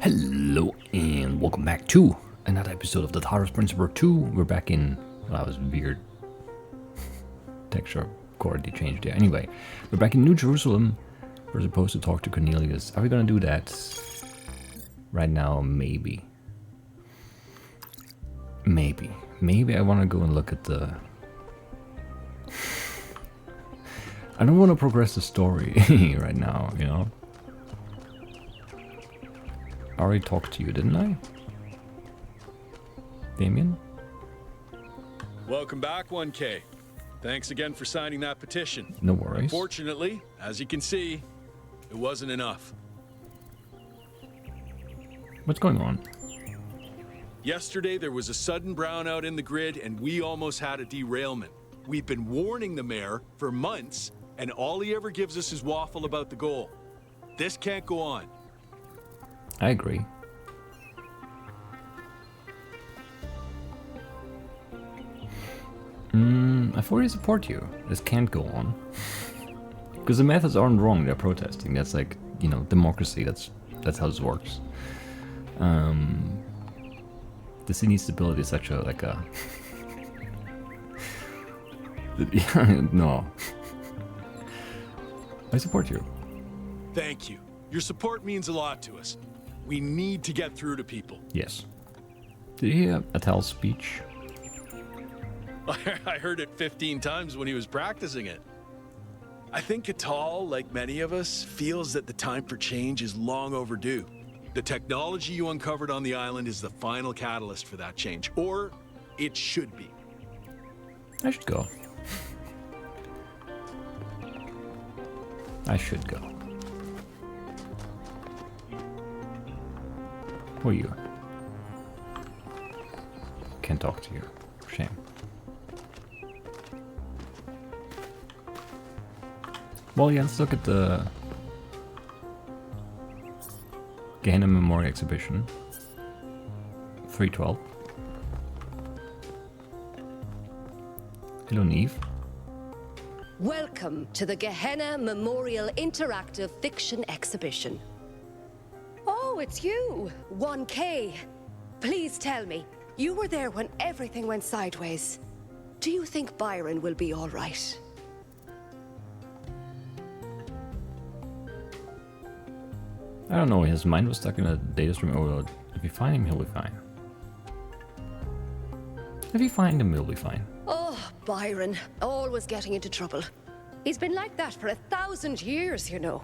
Hello and welcome back to another episode of the Talos Principle 2. We're back in, well, that was weird texture quality change there. Anyway, we're back in New Jerusalem. We're supposed to talk to Cornelius. Are we gonna do that right now? Maybe. Maybe I want to go and look at the... I don't want to progress the story right now, you know? I already talked to you, didn't I? Damien? Welcome back, 1K. Thanks again for signing that petition. No worries. Unfortunately, as you can see, it wasn't enough. What's going on? Yesterday, there was a sudden brownout in the grid, and we almost had a derailment. We've been warning the mayor for months, and all he ever gives us is waffle about the goal. This can't go on. I agree. I fully support you. This can't go on. Because the methods aren't wrong, they're protesting. That's like, you know, democracy, that's how this works. The city stability is such a, like a... No. I support you. Thank you. Your support means a lot to us. We need to get through to people. Yes. Did you hear Attal's speech? I heard it 15 times when he was practicing it. I think Attal, like many of us, feels that the time for change is long overdue. The technology you uncovered on the island is the final catalyst for that change, or it should be. I should go. I should go. Who are you? Can't talk to you. Shame. Well, yeah, let's look at the Gehenna Memorial Exhibition. 312. Hello, Neve. Welcome to the Gehenna Memorial Interactive Fiction Exhibition. Oh, it's you, 1K. Please tell me, you were there when everything went sideways. Do you think Byron will be all right? I don't know, his mind was stuck in a data stream overload. If you find him, he'll be fine. If you find him, he'll be fine. Oh, Byron, always getting into trouble. He's been like that for 1,000 years, you know.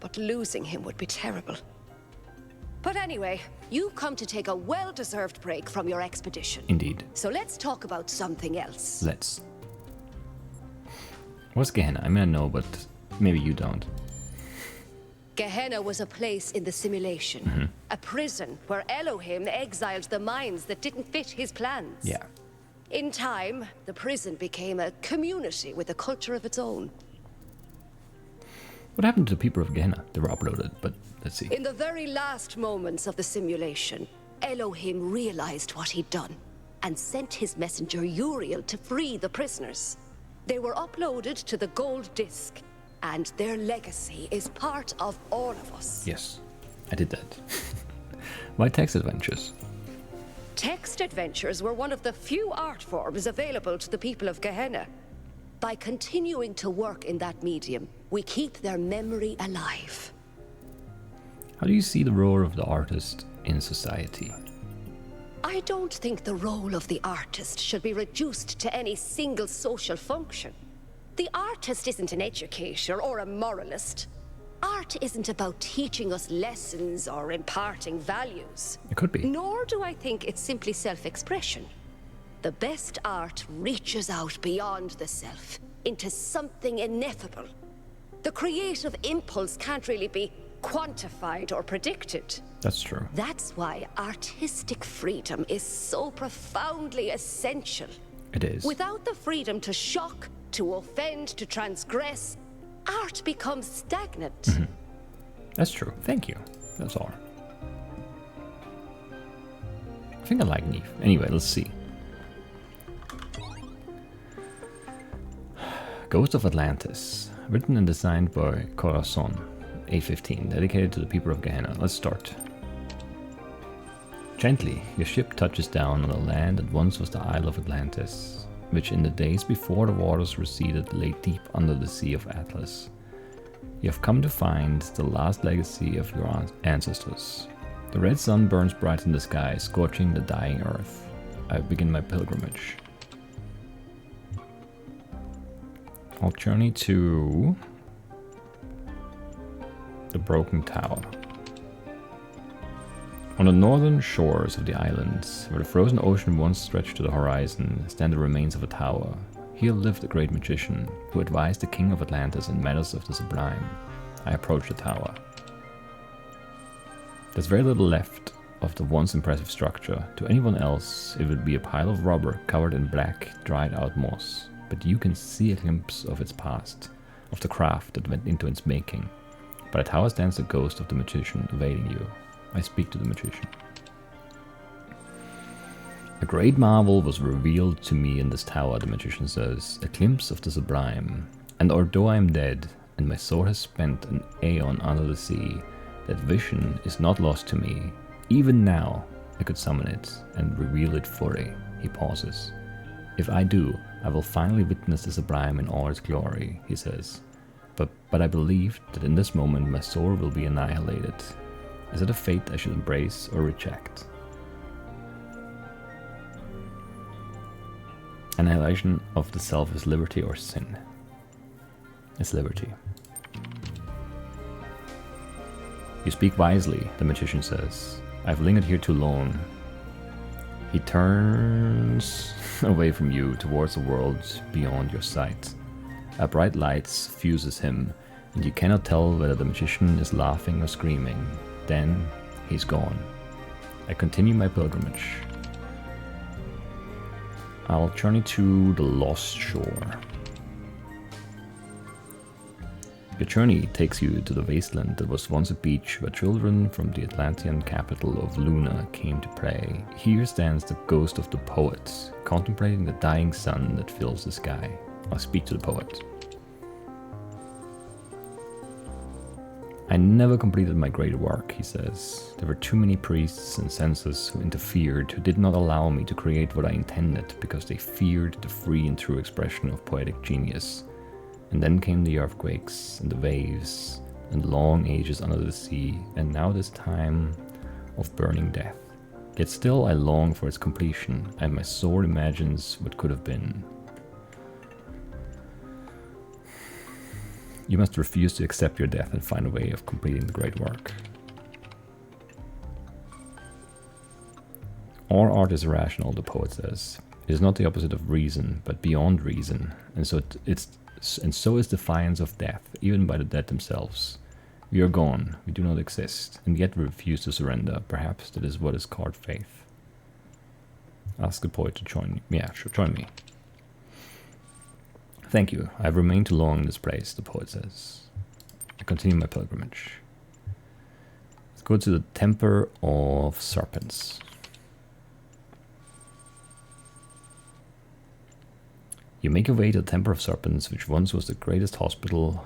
But losing him would be terrible. But anyway, you've come to take a well-deserved break from your expedition. Indeed. So let's talk about something else. Let's. What's Gehenna? I mean, I know, but maybe you don't. Gehenna was a place in the simulation. A prison where Elohim exiled the minds that didn't fit his plans. Yeah. In time, the prison became a community with a culture of its own. What happened to the people of Gehenna? They were uploaded, but let's see. In the very last moments of the simulation, Elohim realized what he'd done and sent his messenger Uriel to free the prisoners. They were uploaded to the gold disc, and their legacy is part of all of us. Yes, I did that. Why text adventures? Text adventures were one of the few art forms available to the people of Gehenna. By continuing to work in that medium, we keep their memory alive. How do you see the role of the artist in society? I don't think the role of the artist should be reduced to any single social function. The artist isn't an educator or a moralist. Art isn't about teaching us lessons or imparting values. It could be. Nor do I think it's simply self-expression. The best art reaches out beyond the self, into something ineffable. The creative impulse can't really be quantified or predicted. That's true. That's why artistic freedom is so profoundly essential. It is. Without the freedom to shock, to offend, to transgress, art becomes stagnant. That's true. Thank you. That's all. I think I like Neve. Anyway, let's see. Ghost of Atlantis. Written and designed by Corazon. A15. Dedicated to the people of Gehenna. Let's start. Gently, your ship touches down on the land that once was the Isle of Atlantis, which in the days before the waters receded lay deep under the Sea of Atlas. You have come to find the last legacy of your ancestors. The red sun burns bright in the sky, scorching the dying earth. I begin my pilgrimage. I'll journey to the Broken Tower. On the northern shores of the islands, where the frozen ocean once stretched to the horizon, stand the remains of a tower. Here lived a great magician, who advised the king of Atlantis in matters of the sublime. I approach the tower. There's very little left of the once impressive structure. To anyone else, it would be a pile of rubber covered in black, dried-out moss. But you can see a glimpse of its past, of the craft that went into its making. By the tower stands the ghost of the magician, awaiting you. I speak to the magician. A great marvel was revealed to me in this tower, the magician says, a glimpse of the sublime. And although I am dead, and my soul has spent an aeon under the sea, that vision is not lost to me. Even now, I could summon it and reveal it fully. He pauses. If I do, I will finally witness the sublime in all its glory, he says. But I believe that in this moment my soul will be annihilated. Is it a fate I should embrace or reject? Annihilation of the self is liberty or sin? It's liberty. You speak wisely, the magician says. I've lingered here too long. He turns away from you towards the world beyond your sight. A bright light fuses him, and you cannot tell whether the magician is laughing or screaming. Then he's gone. I continue my pilgrimage. I'll journey to the Lost Shore. Your journey takes you to the wasteland that was once a beach where children from the Atlantean capital of Luna came to play. Here stands the ghost of the poet, contemplating the dying sun that fills the sky. I'll speak to the poet. I never completed my great work, he says. There were too many priests and censors who interfered, who did not allow me to create what I intended because they feared the free and true expression of poetic genius. And then came the earthquakes and the waves and long ages under the sea, and now this time of burning death. Yet still I long for its completion, and my soul imagines what could have been. You must refuse to accept your death and find a way of completing the great work. All art is irrational, the poet says. It is not the opposite of reason, but beyond reason, and so is defiance of death, even by the dead themselves. We are gone, we do not exist, and yet we refuse to surrender. Perhaps that is what is called faith. Ask the poet to join me. Yeah, sure, join me. Thank you. I have remained too long in this place, the poet says. I continue my pilgrimage. Let's go to the Temple of Serpents. You make your way to the Temple of Serpents, which once was the greatest hospital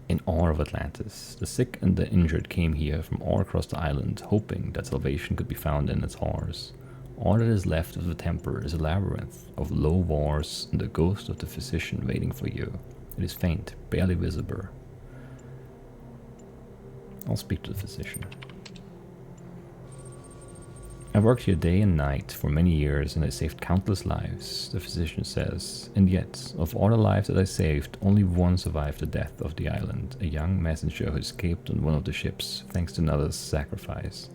in all of Atlantis. The sick and the injured came here from all across the island, hoping that salvation could be found in its horrors. All that is left of the temple is a labyrinth of low walls and the ghost of the physician waiting for you. It is faint, barely visible. I'll speak to the physician. I worked here day and night for many years and I saved countless lives, the physician says. And yet, of all the lives that I saved, only one survived the death of the island, a young messenger who escaped on one of the ships thanks to another's sacrifice.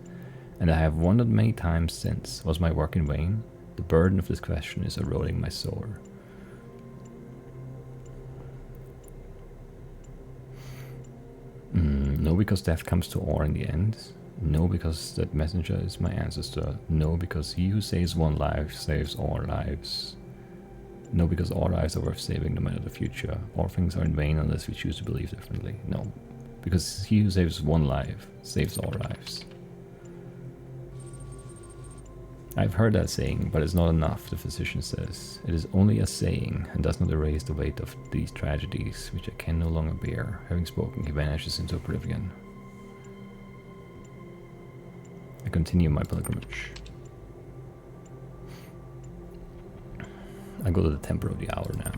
And I have wondered many times since, was my work in vain? The burden of this question is eroding my soul. No, because death comes to all in the end. No, because that messenger is my ancestor. No, because he who saves one life saves all lives. No, because all lives are worth saving no matter the future. All things are in vain unless we choose to believe differently. No, because he who saves one life saves all lives. I've heard that saying, but it's not enough, the physician says. It is only a saying, and does not erase the weight of these tragedies, which I can no longer bear. Having spoken, he vanishes into oblivion. I continue my pilgrimage. I go to the Temple of the Hour now.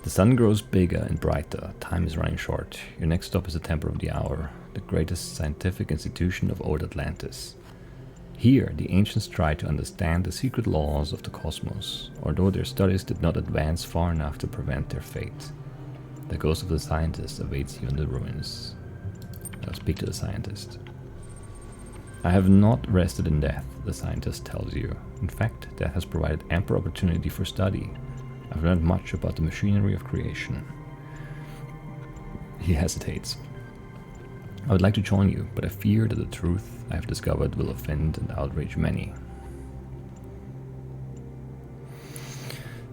The sun grows bigger and brighter. Time is running short. Your next stop is the Temple of the Hour, the greatest scientific institution of old Atlantis. Here, the ancients tried to understand the secret laws of the cosmos, although their studies did not advance far enough to prevent their fate. The ghost of the scientist awaits you in the ruins. I'll speak to the scientist. I have not rested in death, the scientist tells you. In fact, death has provided ample opportunity for study. I've learned much about the machinery of creation. He hesitates. I would like to join you, but I fear that the truth I have discovered will offend and outrage many.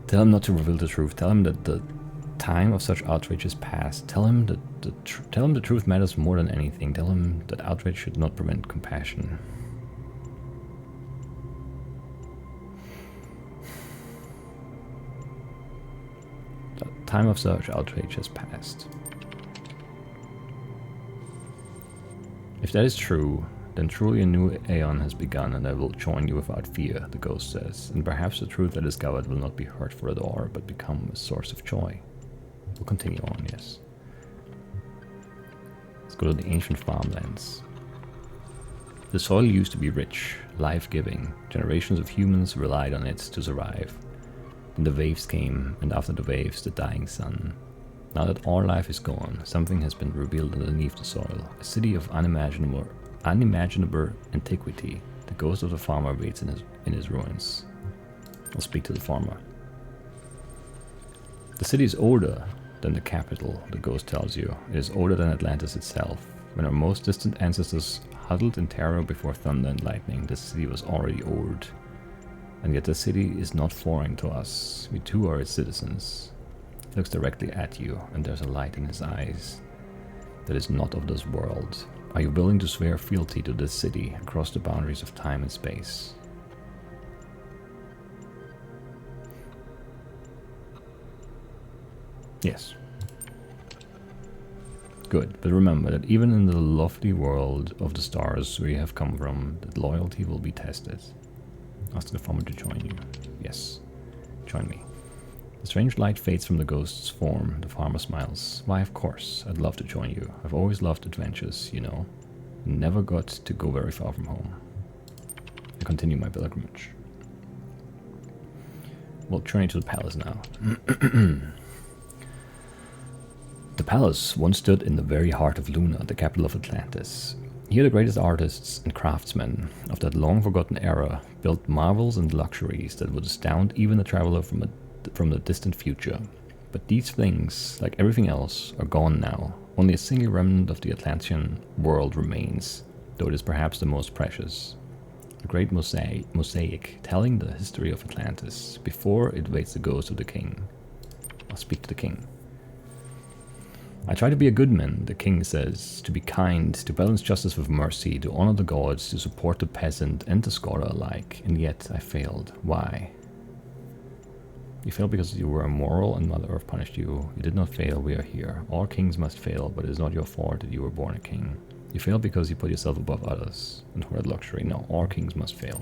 Tell him not to reveal the truth. Tell him that the time of such outrage is past. Tell him that the truth matters more than anything. Tell him that outrage should not prevent compassion. The time of such outrage has passed. If that is true, then truly a new aeon has begun, and I will join you without fear, the ghost says, and perhaps the truth I discovered will not be hurtful at all, but become a source of joy. We'll continue on, yes. Let's go to the ancient farmlands. The soil used to be rich, life-giving. Generations of humans relied on it to survive. Then the waves came, and after the waves, the dying sun. Now that all life is gone, something has been revealed underneath the soil. A city of unimaginable antiquity. The ghost of the farmer waits in his ruins. I'll speak to the farmer. The city is older than the capital, the ghost tells you. It is older than Atlantis itself. When our most distant ancestors huddled in terror before thunder and lightning, the city was already old. And yet the city is not foreign to us. We too are its citizens. He looks directly at you, and there's a light in his eyes that is not of this world. Are you willing to swear fealty to this city across the boundaries of time and space? Yes. Good, but remember that even in the lofty world of the stars where you have come from, that loyalty will be tested. Ask the farmer to join you. Yes, join me. The strange light fades from the ghost's form. The farmer smiles. Why, of course, I'd love to join you. I've always loved adventures, you know. Never got to go very far from home. I continue my pilgrimage. We'll journey to the palace now. The palace once stood in the very heart of Luna, the capital of Atlantis. Here the greatest artists and craftsmen of that long-forgotten era built marvels and luxuries that would astound even a traveler from the distant future. But these things, like everything else, are gone now. Only a single remnant of the Atlantean world remains, though it is perhaps the most precious. A great mosaic telling the history of Atlantis, before it waits the ghost of the king. I'll speak to the king. I try to be a good man, the king says, to be kind, to balance justice with mercy, to honor the gods, to support the peasant and the scholar alike, and yet I failed. Why? You failed because you were immoral and Mother Earth punished you. You did not fail, we are here. All kings must fail, but it is not your fault that you were born a king. You failed because you put yourself above others and hoarded luxury. No, all kings must fail.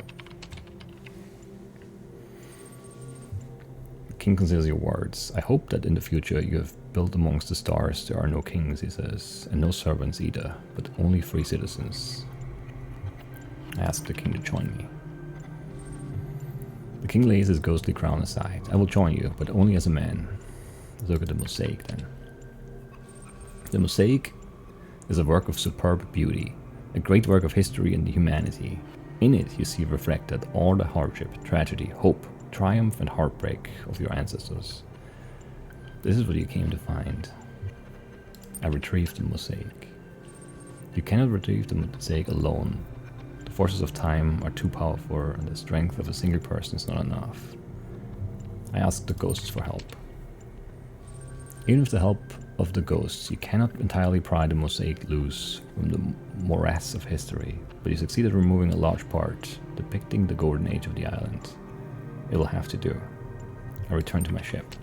The king considers your words. I hope that in the future you have built amongst the stars there are no kings, he says, and no servants either, but only free citizens. I ask the king to join me. The king lays his ghostly crown aside. I will join you, but only as a man. Let's look at the mosaic then. The mosaic is a work of superb beauty, a great work of history and humanity. In it you see reflected all the hardship, tragedy, hope, triumph and heartbreak of your ancestors. This is what you came to find. I retrieved the mosaic. You cannot retrieve the mosaic alone. The forces of time are too powerful, and the strength of a single person is not enough. I asked the ghosts for help. Even with the help of the ghosts, you cannot entirely pry the mosaic loose from the morass of history, but you succeeded removing a large part, depicting the golden age of the island. It will have to do. I return to my ship.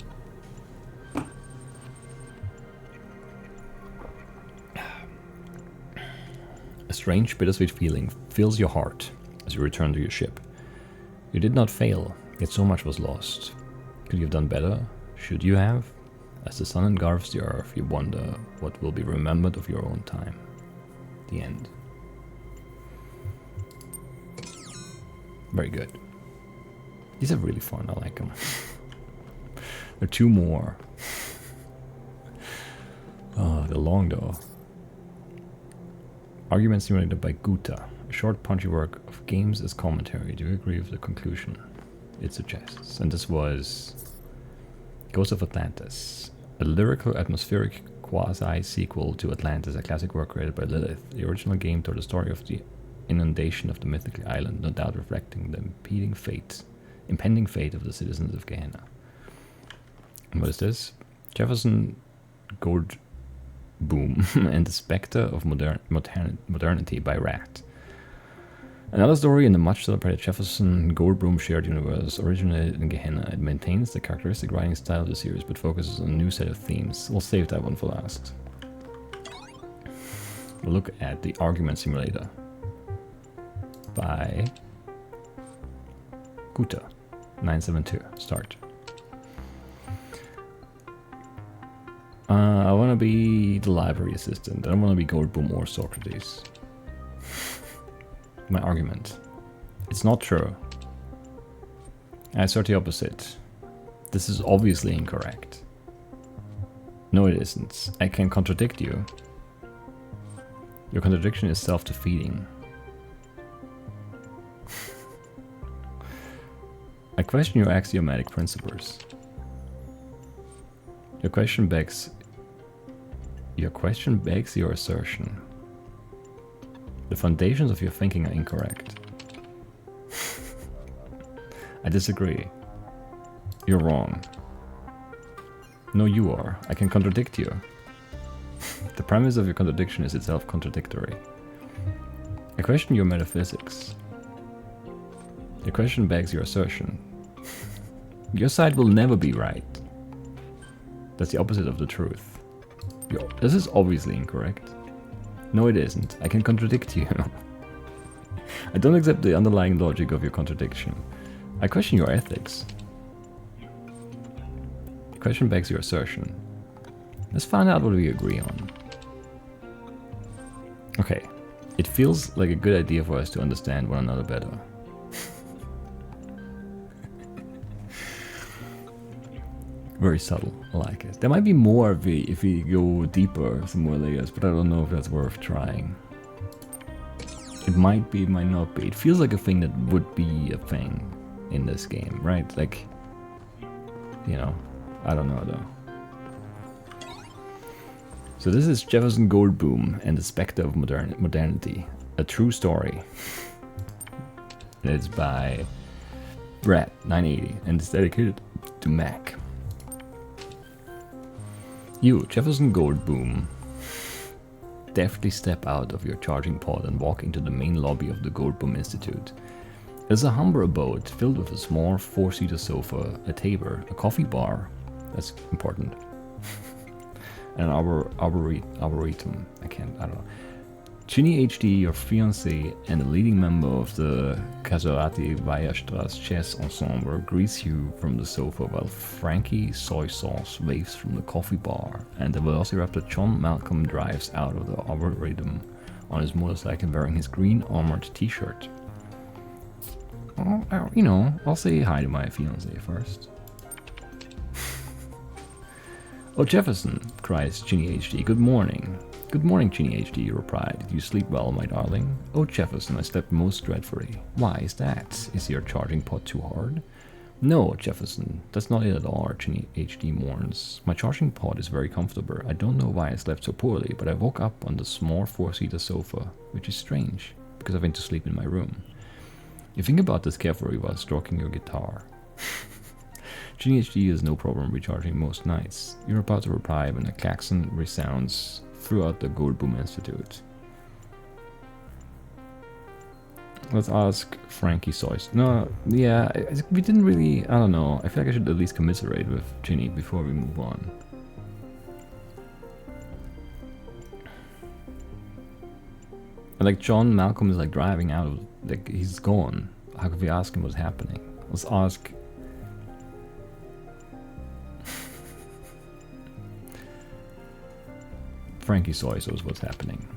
A strange, bittersweet feeling fills your heart as you return to your ship. You did not fail, yet so much was lost. Could you have done better? Should you have? As the sun engulfs the earth, you wonder what will be remembered of your own time. The end. Very good. These are really fun, I like them. There are 2 more. Oh, they're long though. Argument simulated by Guta. A short punchy work of games as commentary. Do you agree with the conclusion it suggests? And this was Ghost of Atlantis. A lyrical, atmospheric quasi-sequel to Atlantis, a classic work created by Lilith. The original game told the story of the inundation of the mythical island, no doubt reflecting the impending fate of the citizens of Gehenna. And what is this? Jefferson Gold Boom and the Spectre of Modernity by Rat. Another story in the much celebrated Jefferson Goldblum shared universe originated in Gehenna. It maintains the characteristic writing style of the series but focuses on a new set of themes. We'll save that one for last. We'll look at the Argument Simulator by Guta 972. Start. I want to be the library assistant. I don't want to be Goldblum or Socrates. My argument. It's not true. I assert the opposite. This is obviously incorrect. No, it isn't. I can contradict you. Your contradiction is self-defeating. I question your axiomatic principles. Your question begs your assertion. The foundations of your thinking are incorrect. I disagree. You're wrong. No, you are. I can contradict you. The premise of your contradiction is itself contradictory. I question your metaphysics. Your question begs your assertion. Your side will never be right. That's the opposite of the truth. This is obviously incorrect. No, it isn't. I can contradict you. I don't accept the underlying logic of your contradiction. I question your ethics. The question begs your assertion. Let's find out what we agree on. Okay. It feels like a good idea for us to understand one another better. Very subtle. I like it. There might be more if we go deeper, some more layers, but I don't know if that's worth trying. It might be, it might not be. It feels like a thing that would be a thing in this game, right? Like, you know, I don't know though. So this is Jefferson Goldblum and the Spectre of Modernity. A true story. And it's by Brad 980 and it's dedicated to Mac. You, Jefferson Goldblum, deftly step out of your charging pod and walk into the main lobby of the Goldblum Institute. It is a humble abode filled with a small 4-seater sofa, a table, a coffee bar, that's important, and an arboretum, I don't know. Ginny HD, your fiancé, and a leading member of the Casorati Weierstrass chess ensemble greets you from the sofa while Frankie soy sauce waves from the coffee bar and the velociraptor John Malcolm drives out of the arboretum on his motorcycle wearing his green armored t-shirt. You know, I'll say hi to my fiancé first. Oh, Jefferson, cries Ginny HD, good morning. Good morning, Ginny HD, you replied. Did you sleep well, my darling? Oh, Jefferson, I slept most dreadfully. Why is that? Is your charging pod too hard? No, Jefferson, that's not it at all, Ginny HD mourns. My charging pod is very comfortable. I don't know why I slept so poorly, but I woke up on the small 4-seater sofa, which is strange, because I went to sleep in my room. You think about this carefully while stroking your guitar. Ginny HD has no problem recharging most nights. You're about to reply when a klaxon resounds throughout the Goldblum Institute. Let's ask Frankie Soyce. No, yeah, we didn't really, I don't know. I feel like I should at least commiserate with Ginny before we move on. And like John Malcolm is like driving out of, like he's gone. how could we ask him what's happening? Let's ask... Frankie Soy Sauce what's happening.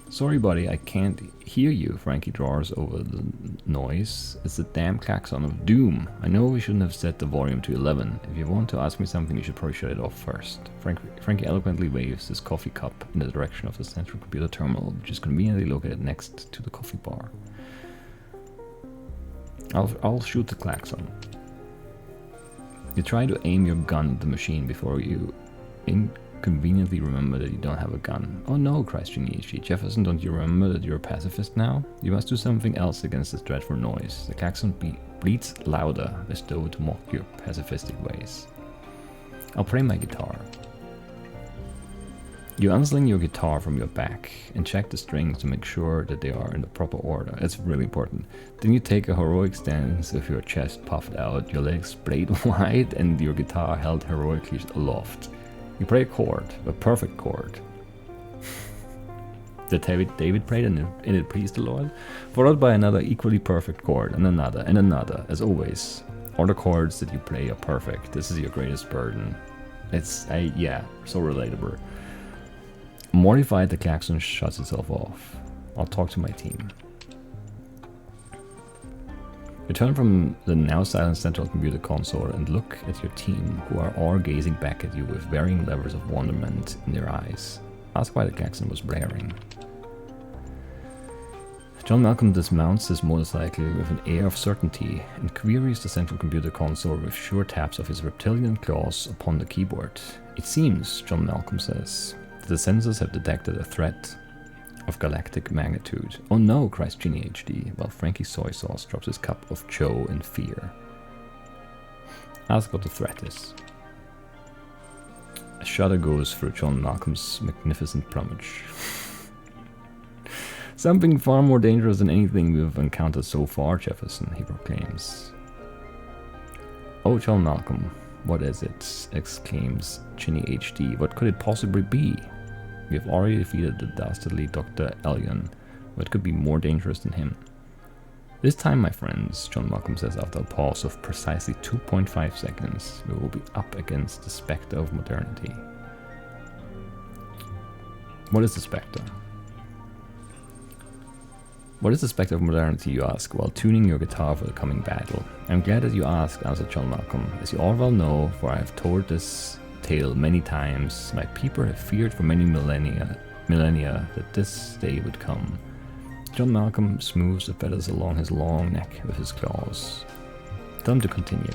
Sorry buddy, I can't hear you, Frankie drawls over the noise. It's the damn klaxon of doom. I know we shouldn't have set the volume to 11. If you want to ask me something, you should probably shut it off first. Frankie eloquently waves his coffee cup in the direction of the central computer terminal, which is conveniently located next to the coffee bar. I'll shoot the klaxon. You try to aim your gun at the machine before you conveniently remember that you don't have a gun. Oh no, cries Gehenna. Jefferson, don't you remember that you're a pacifist now? You must do something else against this dreadful noise. The klaxon bleats louder, as though to mock your pacifistic ways. I'll play my guitar. You unsling your guitar from your back and check the strings to make sure that they are in the proper order. That's really important. Then you take a heroic stance with your chest puffed out, your legs splayed wide, and your guitar held heroically aloft. You play a chord, a perfect chord. That David prayed and it pleased the Lord, followed by another equally perfect chord, and another, as always. All the chords that you play are perfect. This is your greatest burden. Yeah, so relatable. Mortified, the klaxon shuts itself off. I'll talk to my team. Return from the now silent central computer console and look at your team, who are all gazing back at you with varying levels of wonderment in their eyes. Ask why the klaxon was blaring. John Malcolm dismounts his motorcycle with an air of certainty and queries the central computer console with sure taps of his reptilian claws upon the keyboard. It seems, John Malcolm says, that the sensors have detected a threat of galactic magnitude. Oh no, cries Gehenna HD, while Frankie Soy Sauce drops his cup of Joe in fear. Ask what the threat is. A shudder goes through John Malcolm's magnificent plumage. Something far more dangerous than anything we've encountered so far, Jefferson, he proclaims. Oh, John Malcolm, what is it? Exclaims Gehenna HD. What could it possibly be? We have already defeated the dastardly Dr. Elyon. What could be more dangerous than him? This time, my friends, John Malcolm says after a pause of precisely 2.5 seconds, we will be up against the specter of modernity. What is the specter? What is the specter of modernity, you ask, while tuning your guitar for the coming battle? I'm glad that you asked, answered John Malcolm. As you all well know, for I have told this tale many times, my people have feared for many millennia that this day would come. John Malcolm smooths the feathers along his long neck with his claws. Tell him to continue.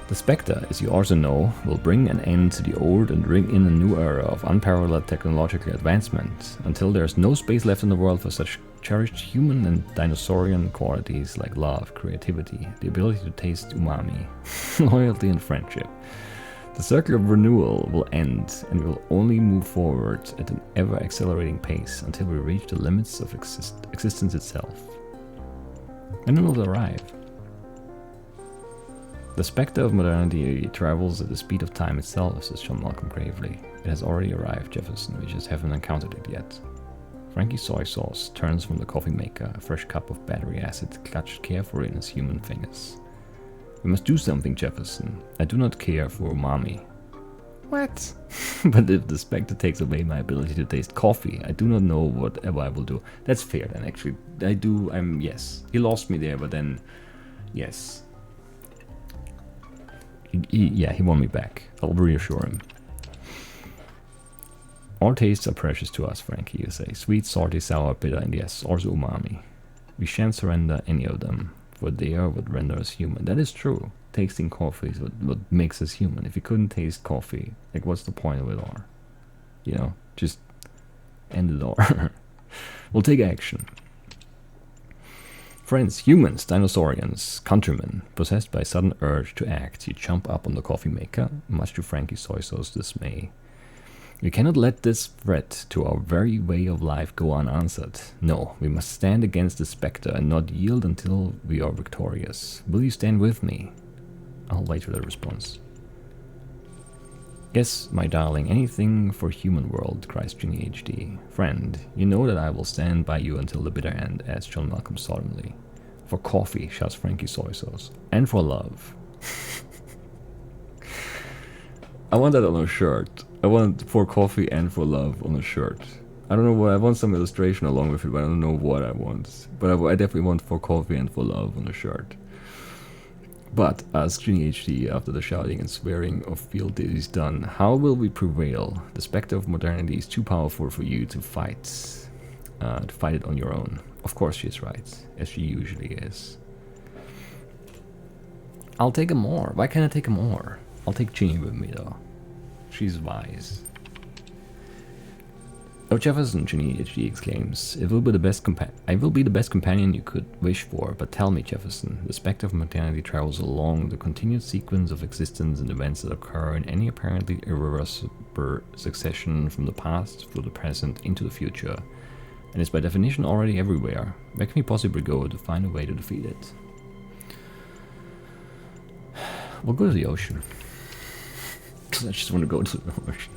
The Spectre, as you also know, will bring an end to the old and bring in a new era of unparalleled technological advancement, until there is no space left in the world for such cherished human and dinosaurian qualities like love, creativity, the ability to taste umami, loyalty and friendship. The circle of renewal will end, and we will only move forward at an ever-accelerating pace until we reach the limits of existence itself. When will it arrive? The spectre of modernity travels at the speed of time itself, says John Malcolm gravely. It has already arrived, Jefferson, we just haven't encountered it yet. Frankie Soy Sauce turns from the coffee maker, a fresh cup of battery acid clutched carefully in his human fingers. We must do something, Jefferson. I do not care for umami. What? But if the spectre takes away my ability to taste coffee, I do not know whatever I will do. That's fair then, actually. Yes. He lost me there, but then, yes. He won me back. I'll reassure him. All tastes are precious to us, Frankie, you say. Sweet, salty, sour, bitter, and yes, also umami. We shan't surrender any of them, for they are what render us human. That is true. Tasting coffee is what makes us human. If you couldn't taste coffee, like what's the point of it all? You know, just end it all. We'll take action. Friends, humans, dinosaurians, countrymen, possessed by sudden urge to act, you jump up on the coffee maker, much to Frankie Soy Sauce's dismay. We cannot let this threat to our very way of life go unanswered. No, we must stand against the spectre and not yield until we are victorious. Will you stand with me? I'll wait for the response. Yes, my darling, anything for human world, cries Ginny HD. Friend, you know that I will stand by you until the bitter end, adds John Malcolm solemnly. For coffee, shouts Frankie Soy Sauce. And for love. I want that on a shirt. I want for coffee and for love on a shirt. I don't know what, I want some illustration along with it, but I don't know what I want. But I definitely want for coffee and for love on a shirt. But, asks Ginny HD after the shouting and swearing of field is done, how will we prevail? The specter of modernity is too powerful for you to fight it on your own. Of course she is right, as she usually is. I'll take a more. Why can't I take a more? I'll take Ginny with me though. She's wise. Oh, Jefferson, Ginny HD exclaims, I will be the best companion you could wish for, but tell me, Jefferson, the spectre of modernity travels along the continued sequence of existence and events that occur in any apparently irreversible succession from the past through the present into the future, and is by definition already everywhere. Where can we possibly go to find a way to defeat it? We'll go to the ocean. I just want to go to the ocean.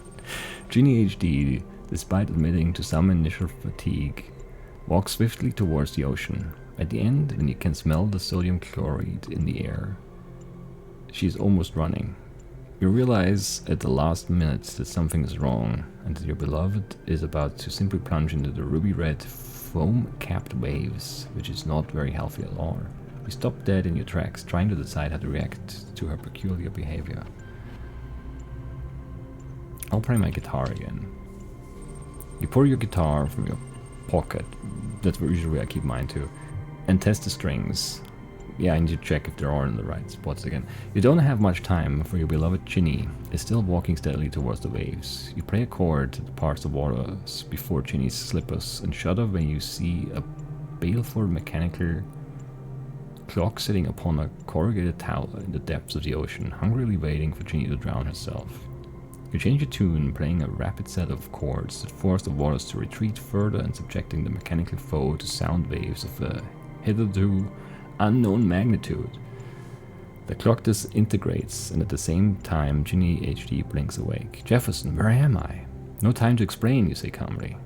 Ginny HD, despite admitting to some initial fatigue, walks swiftly towards the ocean. At the end, when you can smell the sodium chloride in the air, she is almost running. You realize at the last minute that something is wrong, and that your beloved is about to simply plunge into the ruby-red, foam-capped waves, which is not very healthy at all. You stop dead in your tracks, trying to decide how to react to her peculiar behavior. I'll play my guitar again. You pull your guitar from your pocket, that's where usually I keep mine too, and test the strings. Yeah, I need to check if they're all in the right spots again. You don't have much time, for your beloved Ginny is still walking steadily towards the waves. You play a chord that parts the waters before Ginny's slippers and shudder when you see a baleful mechanical clock sitting upon a corrugated tower in the depths of the ocean, hungrily waiting for Ginny to drown herself. You change your tune, playing a rapid set of chords that force the waters to retreat further and subjecting the mechanical foe to sound waves of a hitherto unknown magnitude. The clock disintegrates, and at the same time Ginny HD blinks awake. Jefferson, where am I? No time to explain, you say calmly.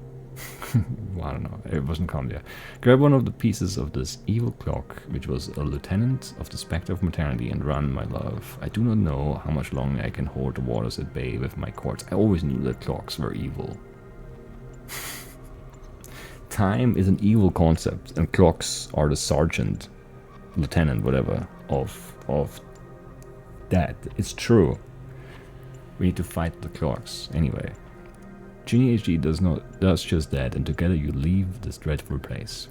Well, I don't know, it wasn't calm there. Grab one of the pieces of this evil clock, which was a lieutenant of the spectre of maternity, and run, my love. I do not know how much longer I can hold the waters at bay with my cords. I always knew that clocks were evil. Time is an evil concept, and clocks are the sergeant, lieutenant, whatever, of that. It's true. We need to fight the clocks. Anyway. Ginny HD does just that, and together you leave this dreadful place.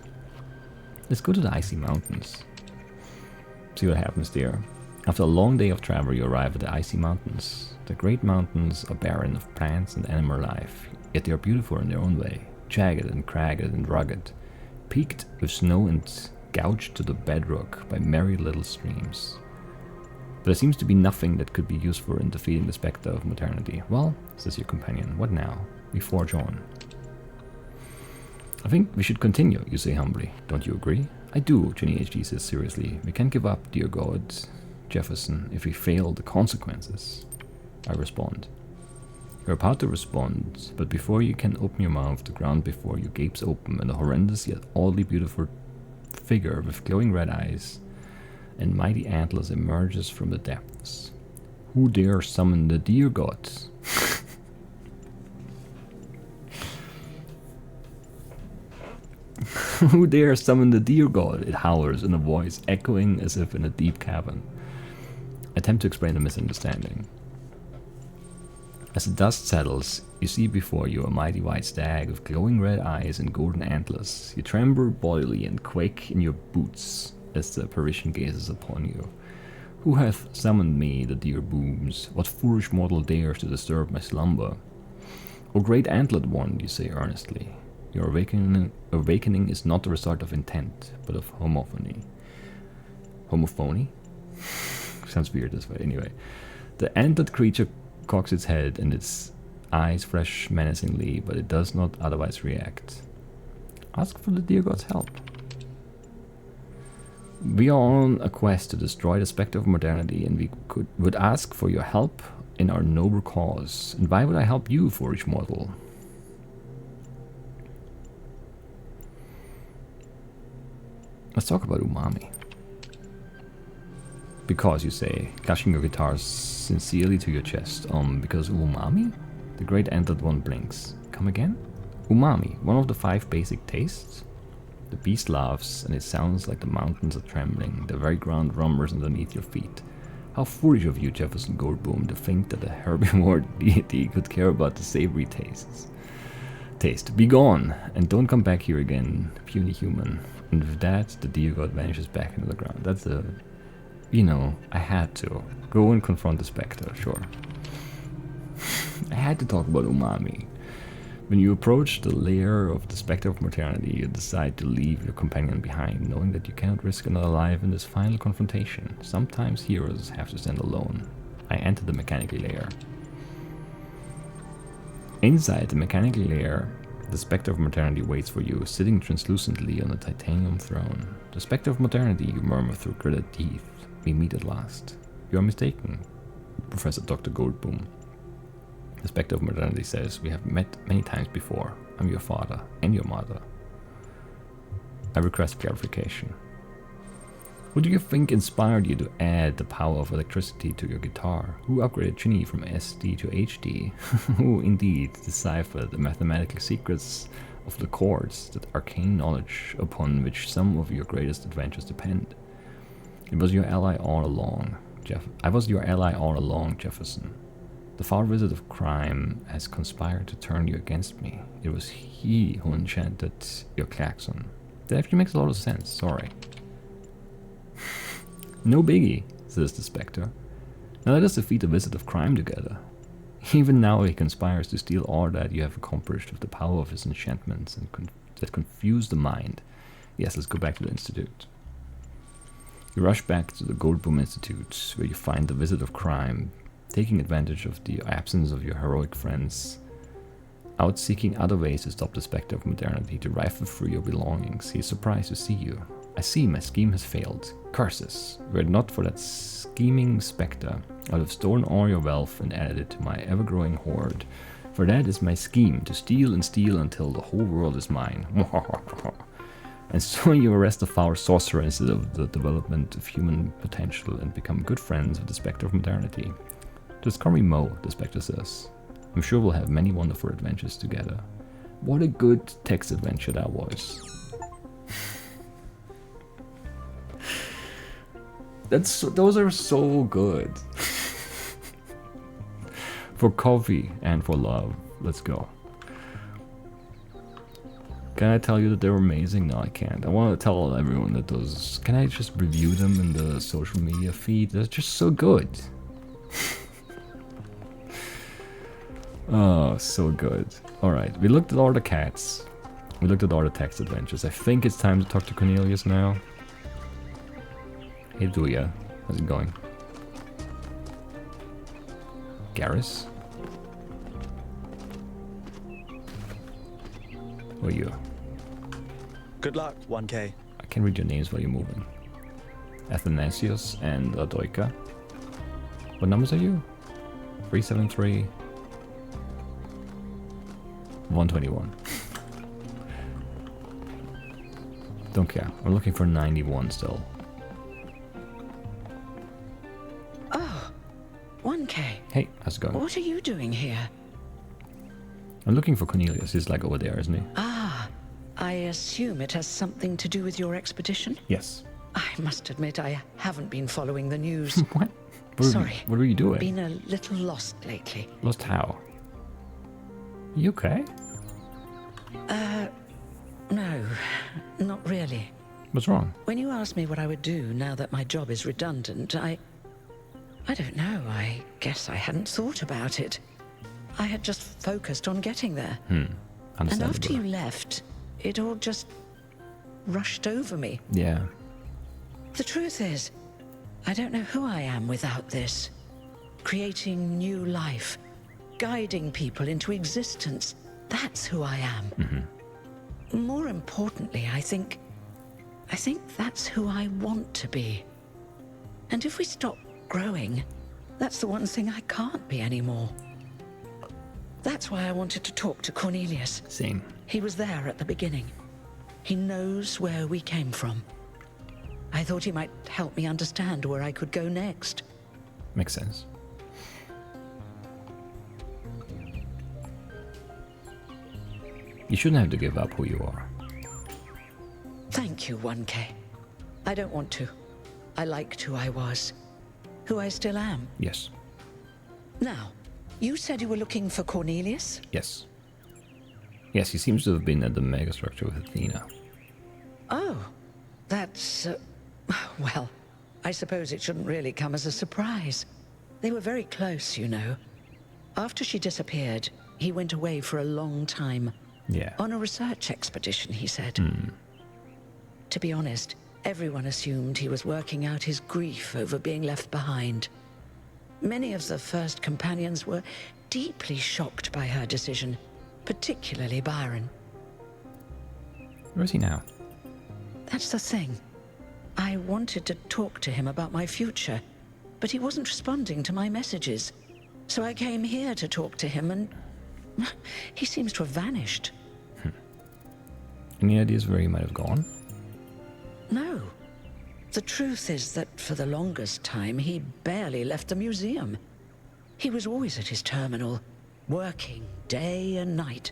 Let's go to the icy mountains. See what happens there. After a long day of travel, you arrive at the icy mountains. The great mountains are barren of plants and animal life, yet they are beautiful in their own way, jagged and cragged and rugged, peaked with snow and gouged to the bedrock by merry little streams. But there seems to be nothing that could be useful in defeating the spectre of maternity. Well, says your companion, what now? We forge on. I think we should continue, you say humbly. Don't you agree? I do, Ginny HD says seriously. We can't give up, dear God, Jefferson, if we fail the consequences. I respond. You're about to respond, but before you can open your mouth, the ground before you gapes open, and a horrendous yet oddly beautiful figure with glowing red eyes and mighty antlers emerges from the depths. Who dare summon the dear God? Who dare summon the dear God? It howls in a voice echoing as if in a deep cavern. Attempt to explain the misunderstanding. As the dust settles, you see before you a mighty white stag with glowing red eyes and golden antlers. You tremble bodily and quake in your boots as the apparition gazes upon you. Who hath summoned me, the dear booms? What foolish mortal dares to disturb my slumber? O great antlered one, you say earnestly. Your awakening is not the result of intent, but of homophony. Homophony? Sounds weird this way. Anyway, the antlered creature cocks its head and its eyes flash menacingly, but it does not otherwise react. Ask for the dear God's help. We are on a quest to destroy the spectre of modernity, and we would ask for your help in our noble cause, and why would I help you, foolish mortal? Let's talk about umami. Because, you say, clashing your guitars sincerely to your chest. Because umami? The great antlered one blinks. Come again? Umami, one of the 5 basic tastes? The beast laughs, and it sounds like the mountains are trembling, the very ground rumbles underneath your feet. How foolish of you, Jefferson Goldboom, to think that a herbivore deity could care about the savory tastes. Taste, be gone, and don't come back here again, puny human. And with that, the deer god vanishes back into the ground. That's a... You know, I had to. Go and confront the spectre, sure. I had to talk about umami. When you approach the lair of the spectre of mortality, you decide to leave your companion behind, knowing that you cannot risk another life in this final confrontation. Sometimes heroes have to stand alone. I enter the mechanical lair. Inside the mechanical lair, the spectre of mortality waits for you, sitting translucently on a titanium throne. The spectre of mortality, you murmur through gritted teeth. We meet at last. You are mistaken, Professor Dr. Goldboom. The spectre of modernity says, we have met many times before. I'm your father and your mother. I request clarification. What do you think inspired you to add the power of electricity to your guitar? Who upgraded Ginny from SD to HD? Who indeed deciphered the mathematical secrets of the chords, that arcane knowledge upon which some of your greatest adventures depend? It was your ally all along, I was your ally all along, Jefferson. The foul wizard of crime has conspired to turn you against me. It was he who enchanted your klaxon. That actually makes a lot of sense, sorry. No biggie, says the spectre. Now let us defeat the wizard of crime together. Even now he conspires to steal all that you have accomplished with the power of his enchantments and that confuse the mind. Yes, let's go back to the Institute. You rush back to the Goldboom Institute, where you find the wizard of crime, taking advantage of the absence of your heroic friends, out seeking other ways to stop the spectre of modernity, to rifle through your belongings. He is surprised to see you. I see my scheme has failed. Curses! Were it not for that scheming spectre, I would have stolen all your wealth and added it to my ever-growing hoard. For that is my scheme, to steal and steal until the whole world is mine. And so you arrest the foul sorcerer instead of the development of human potential and become good friends with the spectre of modernity. Just call me Mo, the spectre says. I'm sure we'll have many wonderful adventures together. What a good text adventure that was. Those are so good. For coffee and for love. Let's go. Can I tell you that they're amazing? No, I can't. I want to tell everyone that those... Can I just review them in the social media feed? They're just so good. Oh, so good. Alright, we looked at all the cats. We looked at all the text adventures. I think it's time to talk to Cornelius now. Hey, Duya. How's it going? Garrus? Who are you? Good luck, 1K. I can read your names while you're moving. Athanasius and Doika. What numbers are you? 373. 121. Don't care. I'm looking for 91 still. Oh, 1K. Hey, how's it going? What are you doing here? I'm looking for Cornelius. He's like over there, isn't he? Ah, I assume it has something to do with your expedition? Yes. I must admit I haven't been following the news. What? Sorry. What were you doing? Been a little lost lately. Lost how? You okay? No, not really. What's wrong? When you asked me what I would do now that my job is redundant, I don't know. I guess I hadn't thought about it. I had just focused on getting there. And after you left, it all just rushed over me. Yeah. The truth is, I don't know who I am without this. Creating new life, guiding people into existence. That's who I am. More importantly, I think that's who I want to be. And if we stop growing, That's the one thing I can't be anymore. That's why I wanted to talk to Cornelius. Same. He was there at the beginning. He knows where we came from. I thought he might help me understand where I could go next. Makes sense. You shouldn't have to give up who you are. Thank you, 1K. I don't want to. I liked who I was. Who I still am. Yes. Now, you said you were looking for Cornelius? Yes. Yes, he seems to have been at the megastructure with Athena. Oh, that's... well, I suppose it shouldn't really come as a surprise. They were very close, you know. After she disappeared, he went away for a long time. Yeah. On a research expedition, he said. To be honest, everyone assumed he was working out his grief over being left behind. Many of the first companions were deeply shocked by her decision, particularly Byron. Where is he now? That's the thing. I wanted to talk to him about my future, but he wasn't responding to my messages. So I came here to talk to him, and he seems to have vanished. Any ideas where he might have gone? No. The truth is that for the longest time, he barely left the museum. He was always at his terminal, working day and night.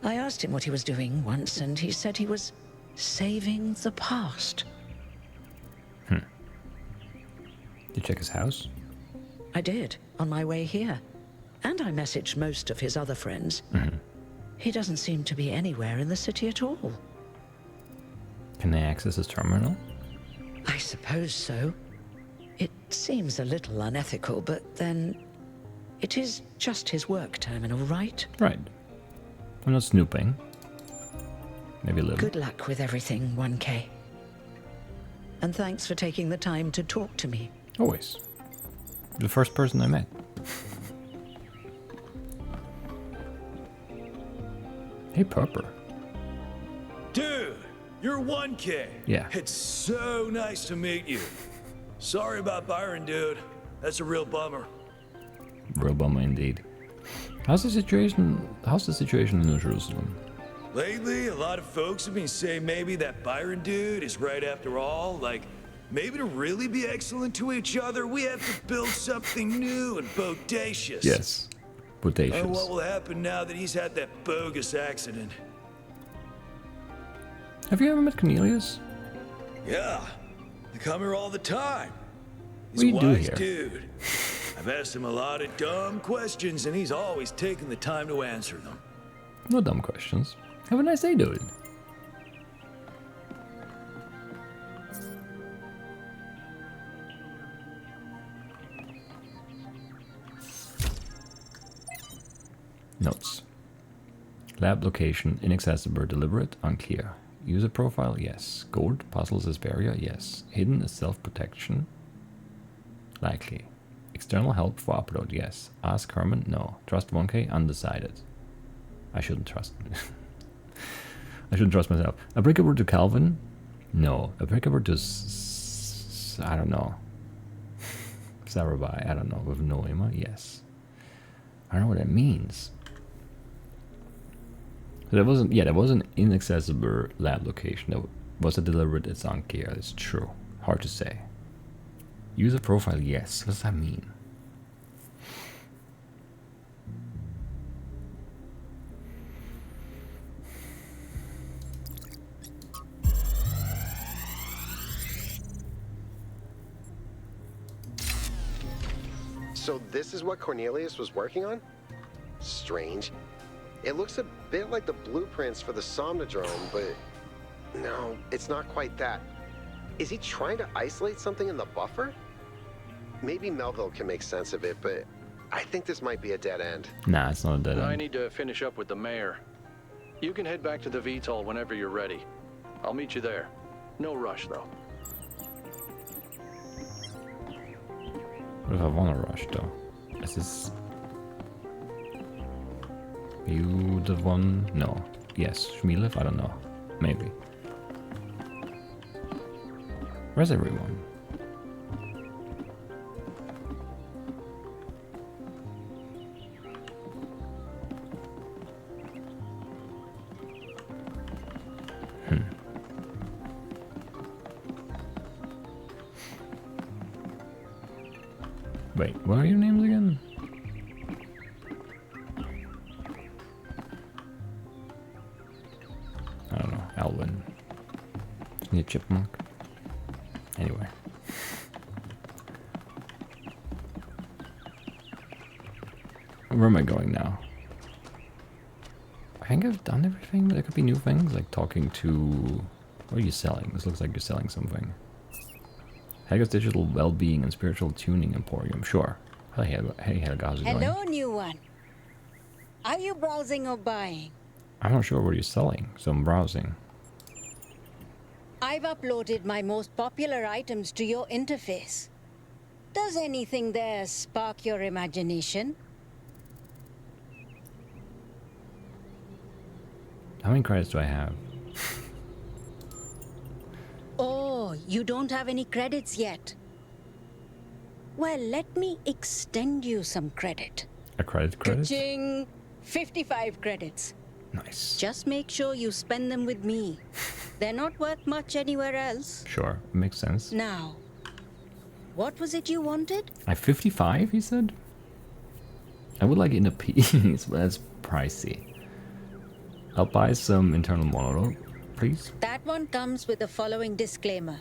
I asked him what he was doing once, and he said he was saving the past. Did you check his house? I did, on my way here. And I messaged most of his other friends. He doesn't seem to be anywhere in the city at all. Can they access his terminal? I suppose so. It seems a little unethical, but then... it is just his work terminal, right? Right. I'm not snooping. Maybe a little. Good luck with everything, 1K. And thanks for taking the time to talk to me. Always. The first person I met. Hey, Purper. Dude, you're 1K. Yeah. It's so nice to meet you. Sorry about Byron, dude. That's a real bummer. Real bummer indeed. How's the situation in New Jerusalem? Lately, a lot of folks have been saying maybe that Byron dude is right after all. Like, maybe to really be excellent to each other, we have to build something new and bodacious. Yes. I don't know Bodacious. what will happen now that he's had that bogus accident. Have you ever met Cornelius? Yeah, they come here all the time. What He's do a you do wise here? dude. I've asked him a lot of dumb questions, and he's always taken the time to answer them. No dumb questions. Have a nice day, dude. Notes. Lab location, inaccessible, deliberate, unclear. User profile, yes. Gold, puzzles as barrier, yes. Hidden is self-protection, likely. External help for upload, yes. Ask Herman, no. Trust 1K, undecided. I shouldn't trust. I shouldn't trust myself. Applicable to Calvin? No. Applicable to I don't know. Sarabai, I don't know. With Noema? Yes. I don't know what that means. So that wasn't, yeah, that was an inaccessible lab location. That was a deliberate, it's unclear. It's true. Hard to say. User profile, yes. What does that mean? So this is what Cornelius was working on? Strange. It looks a bit like the blueprints for the Somnodrome, but no, it's not quite that. Is he trying to isolate something in the buffer? Maybe Melville can make sense of it, but I think this might be a dead end. Nah, it's not a dead I end. need to finish up with the mayor. You can head back to the VTOL whenever you're ready. I'll meet you there. No rush, though. What if I want to rush, though? Is this... You the one? No. Yes. Shmilev? I don't know. Maybe. Where's everyone? Wait, what are your names again? I don't know. Alvin. Need a chipmunk? Anyway. Where am I going now? I think I've done everything, but there could be new things, like talking to... What are you selling? This looks like you're selling something. Helga's Digital Wellbeing and Spiritual Tuning Emporium. Sure. Hey Helga, how's it going? Hello, new one. Are you browsing or buying? I'm not sure what you're selling, so I'm browsing. I've uploaded my most popular items to your interface. Does anything there spark your imagination? How many credits do I have? Oh, you don't have any credits yet. Well, let me extend you some credit. A credit? Ka-ching! 55 credits. Nice. Just make sure you spend them with me. They're not worth much anywhere else. Sure, makes sense. Now, what was it you wanted? I have 55, you said? I would like it in a piece, but that's pricey. I'll buy some internal monologue, please. That one comes with the following disclaimer.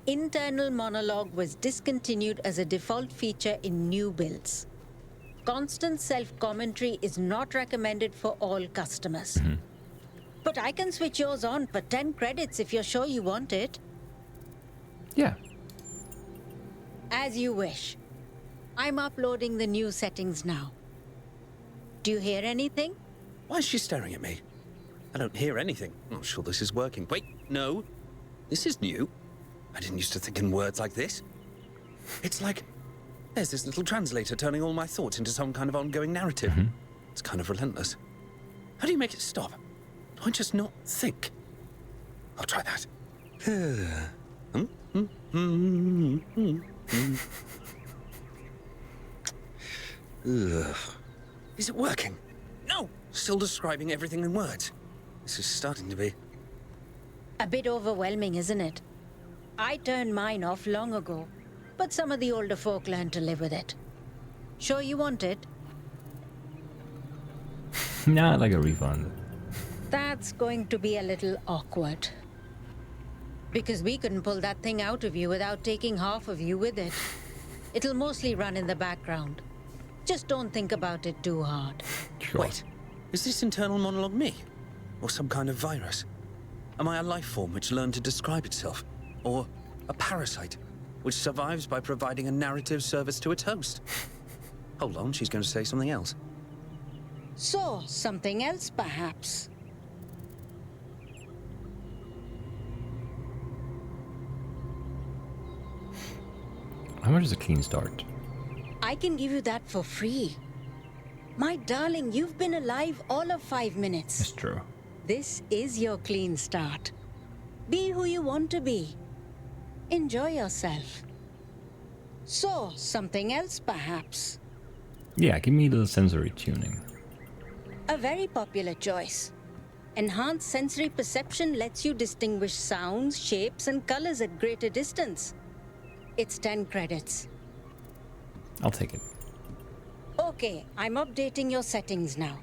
Internal monologue was discontinued as a default feature in new builds. Constant self-commentary is not recommended for all customers. But I can switch yours on for 10 credits if you're sure you want it. Yeah. As you wish. I'm uploading the new settings now. Do you hear anything? Why is she staring at me? I don't hear anything. I'm not sure this is working. Wait, no. This is new. I didn't used to think in words like this. It's like there's this little translator turning all my thoughts into some kind of ongoing narrative. It's kind of relentless. How do you make it stop? Do I just not think? I'll try that. Is it working? No! Still describing everything in words. This is starting to be... A bit overwhelming, isn't it? I turned mine off long ago, but some of the older folk learned to live with it. Sure you want it? Nah, I'd like a refund. That's going to be a little awkward. Because we couldn't pull that thing out of you without taking half of you with it. It'll mostly run in the background. Just don't think about it too hard. Sure. Wait, is this internal monologue me? Or some kind of virus? Am I a life form which learned to describe itself? Or a parasite which survives by providing a narrative service to its host? Hold on, she's going to say something else. So, something else perhaps? How much is a clean start? I can give you that for free. My darling, you've been alive all of 5 minutes. That's true. This is your clean start. Be who you want to be. Enjoy yourself. So, something else perhaps? Yeah, give me the sensory tuning. A very popular choice. Enhanced sensory perception lets you distinguish sounds, shapes, and colors at greater distance. It's 10 credits. I'll take it. Okay, I'm updating your settings now.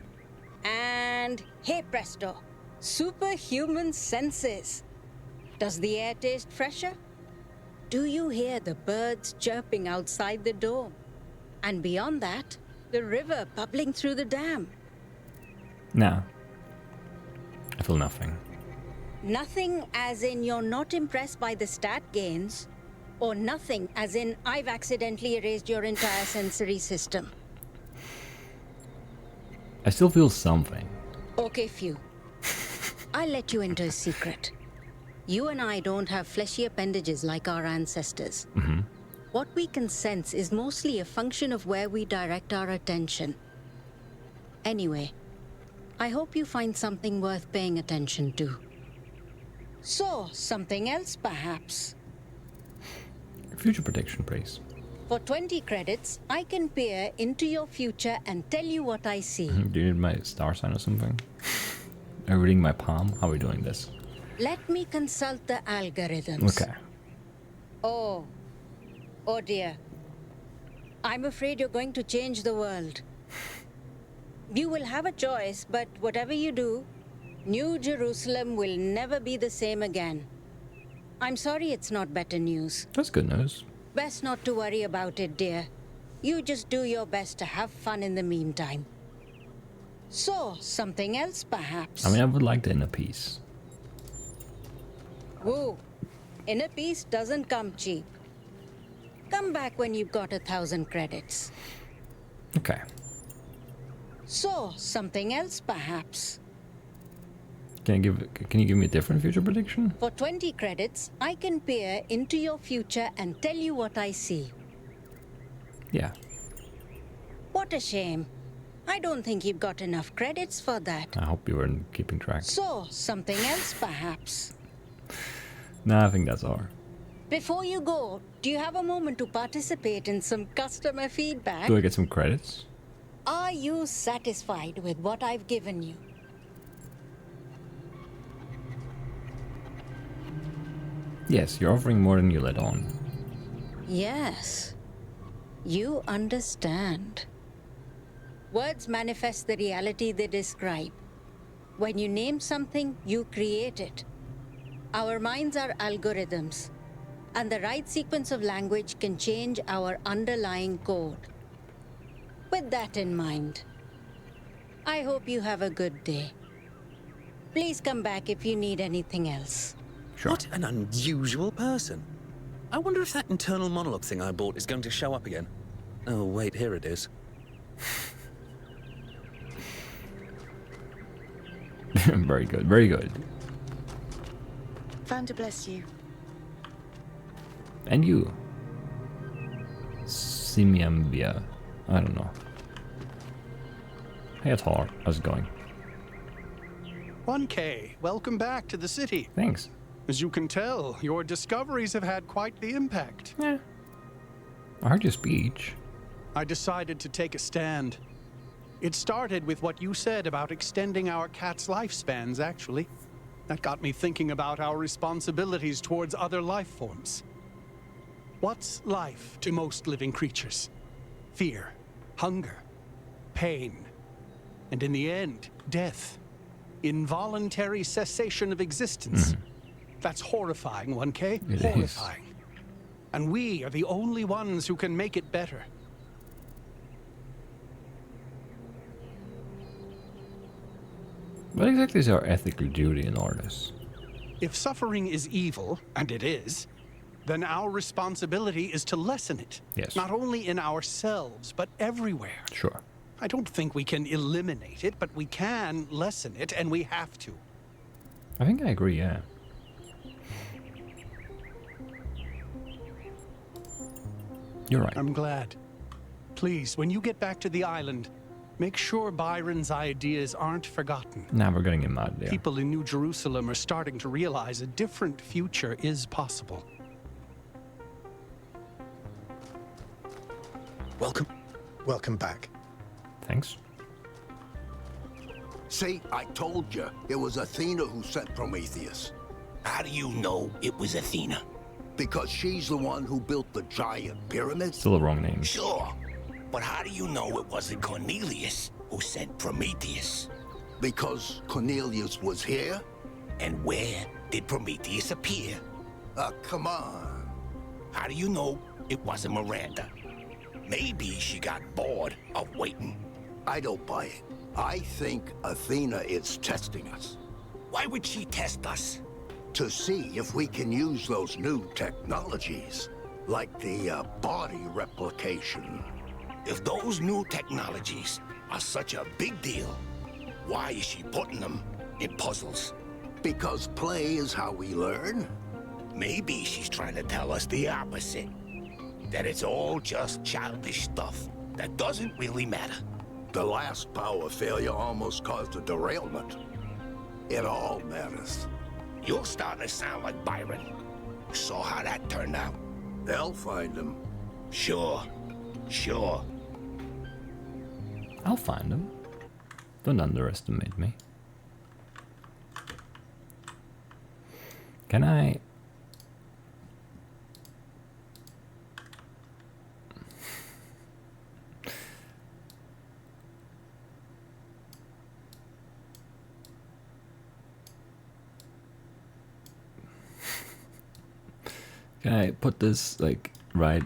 And hey presto, superhuman senses. Does the air taste fresher? Do you hear the birds chirping outside the door? And beyond that, the river bubbling through the dam. Nah. I feel nothing. Nothing as in you're not impressed by the stat gains, or nothing as in I've accidentally erased your entire sensory system. I still feel something. Okay, phew. I'll let you into a secret. You and I don't have fleshy appendages like our ancestors. What we can sense is mostly a function of where we direct our attention. Anyway, I hope you find something worth paying attention to. So, something else perhaps? Future prediction, please. For 20 credits, I can peer into your future and tell you what I see. Do you need my star sign or something? Are you reading my palm? How are we doing this? Let me consult the algorithms. Okay. Oh dear. I'm afraid you're going to change the world. You will have a choice, but whatever you do, New Jerusalem will never be the same again. I'm sorry it's not better news. That's good news. Best not to worry about it, dear. You just do your best to have fun in the meantime. So, something else perhaps? I mean, I would like the inner peace. Whoa. Inner peace doesn't come cheap. Come back when you've got 1,000 credits. Okay. So, something else perhaps? Can you give me a different future prediction? For 20 credits, I can peer into your future and tell you what I see. Yeah. What a shame. I don't think you've got enough credits for that. I hope you weren't keeping track. So, something else perhaps? No, I think that's all. Before you go, do you have a moment to participate in some customer feedback? Do I get some credits? Are you satisfied with what I've given you? Yes, you're offering more than you let on. Yes. You understand. Words manifest the reality they describe. When you name something, you create it. Our minds are algorithms, and the right sequence of language can change our underlying code. With that in mind, I hope you have a good day. Please come back if you need anything else. Sure. What an unusual person. I wonder if that internal monologue thing I bought is going to show up again. Oh, wait, here it is. Very good, very good. Vander bless you. And you. Simiambia. I don't know. Hey, it's hard. How's it going? 1K, welcome back to the city. Thanks. As you can tell, your discoveries have had quite the impact. Yeah. I heard your speech. I decided to take a stand. It started with what you said about extending our cats' lifespans, actually. That got me thinking about our responsibilities towards other life forms. What's life to most living creatures? Fear, hunger, pain, and in the end, death. Involuntary cessation of existence. That's horrifying, 1K. It horrifying. And we are the only ones who can make it better. What exactly is our ethical duty in all this? If suffering is evil, and it is, then our responsibility is to lessen it. Yes. Not only in ourselves, but everywhere. Sure. I don't think we can eliminate it, but we can lessen it, and we have to. I think I agree, yeah. You're right. I'm glad. Please, when you get back to the island, make sure Byron's ideas aren't forgotten. Now we're getting him out there. People in New Jerusalem are starting to realize a different future is possible. Welcome. Welcome back. Thanks. See, I told you, it was Athena who sent Prometheus. How do you know it was Athena? Because she's the one who built the giant pyramids. Still the wrong name. Sure, but how do you know it wasn't Cornelius who sent Prometheus? Because Cornelius was here? And where did Prometheus appear? Come on. How do you know it wasn't Miranda? Maybe she got bored of waiting. I don't buy it. I think Athena is testing us. Why would she test us? To see if we can use those new technologies, like the body replication. If those new technologies are such a big deal, why is she putting them in puzzles? Because play is how we learn. Maybe she's trying to tell us the opposite. That it's all just childish stuff that doesn't really matter. The last power failure almost caused a derailment. It all matters. You're starting to sound like Byron. Saw how that turned out. They'll find him. Sure. Sure. I'll find him. Don't underestimate me. Can I... Can I put this like right,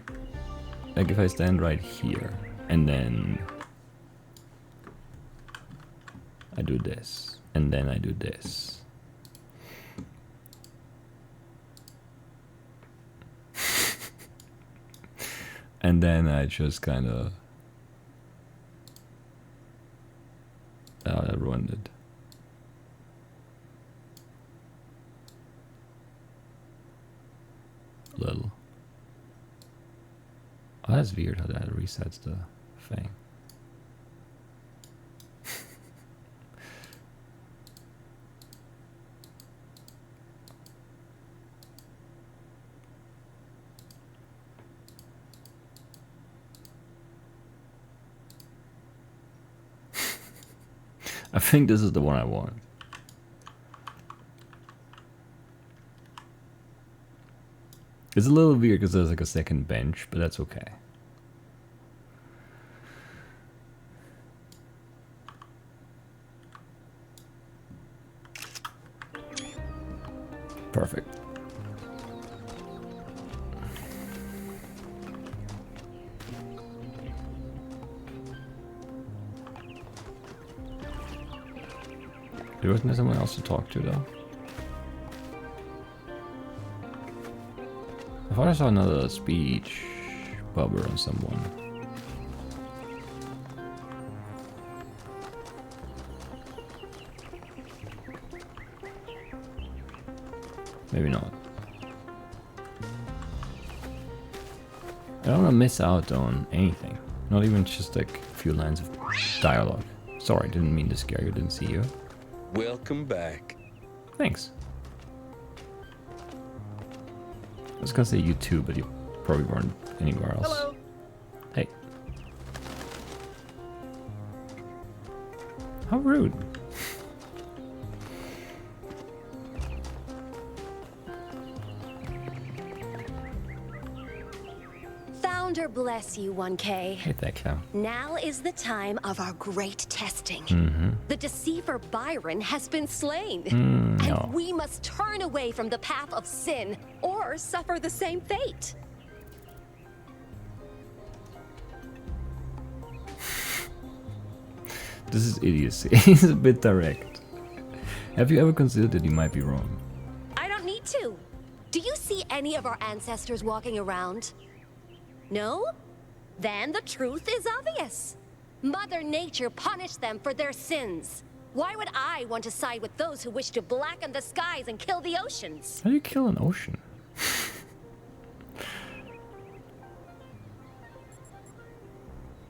like if I stand right here and then I do this and then I do this. And then I just kind of... Oh, that ruined it. Little. Oh, that's weird how that resets the thing. I think this is the one I want. It's a little weird because there's like a second bench, but that's okay. Perfect. There wasn't someone else to talk to though. I thought I saw another speech bubble on someone. Maybe not. I don't want to miss out on anything. Not even just like a few lines of dialogue. Sorry, didn't mean to scare you, didn't see you. Welcome back. Thanks. I was gonna say you too, but you probably weren't anywhere else. Hello. Hey. How rude. Founder bless you, 1K. Hey, Thekla. Now is the time of our great testing. Mm-hmm. The deceiver Byron has been slain. No. And we must turn away from the path of sin or suffer the same fate. This is idiocy. He's a bit direct. Have you ever considered that you might be wrong? I don't need to. Do you see any of our ancestors walking around? No? Then the truth is obvious. Mother Nature punished them for their sins. Why would I want to side with those who wish to blacken the skies and kill the oceans? How do you kill an ocean?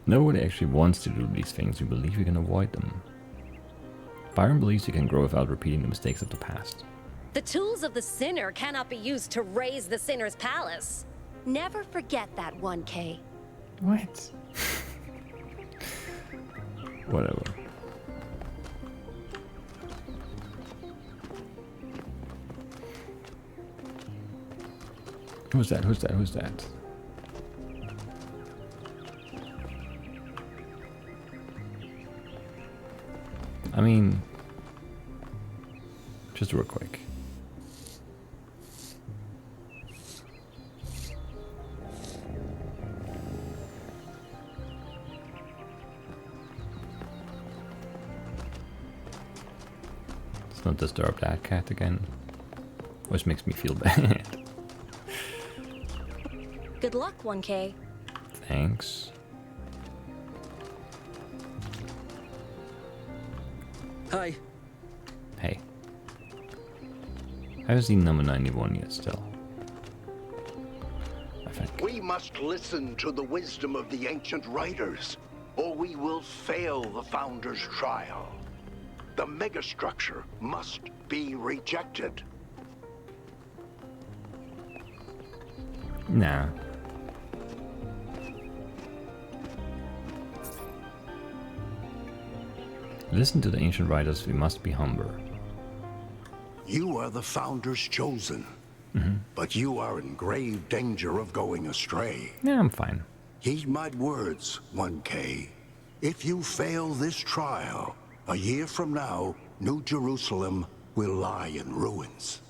Nobody actually wants to do these things. We believe we can avoid them. Byron believes you can grow without repeating the mistakes of the past. The tools of the sinner cannot be used to raise the sinner's palace. Never forget that, 1K. What? Whatever. Who's that? Who's that? Who's that? I mean, just real quick. Let's not disturb that cat again, which makes me feel bad. Good luck, 1K. Thanks. Hi. Hey. I haven't seen number 91 yet still. I think. We must listen to the wisdom of the ancient writers, or we will fail the Founder's trial. The megastructure must be rejected. Nah. Listen to the ancient writers, we must be humble. You are the Founder's chosen, but you are in grave danger of going astray. Yeah, I'm fine. Heed my words, 1K. If you fail this trial, a year from now, New Jerusalem will lie in ruins.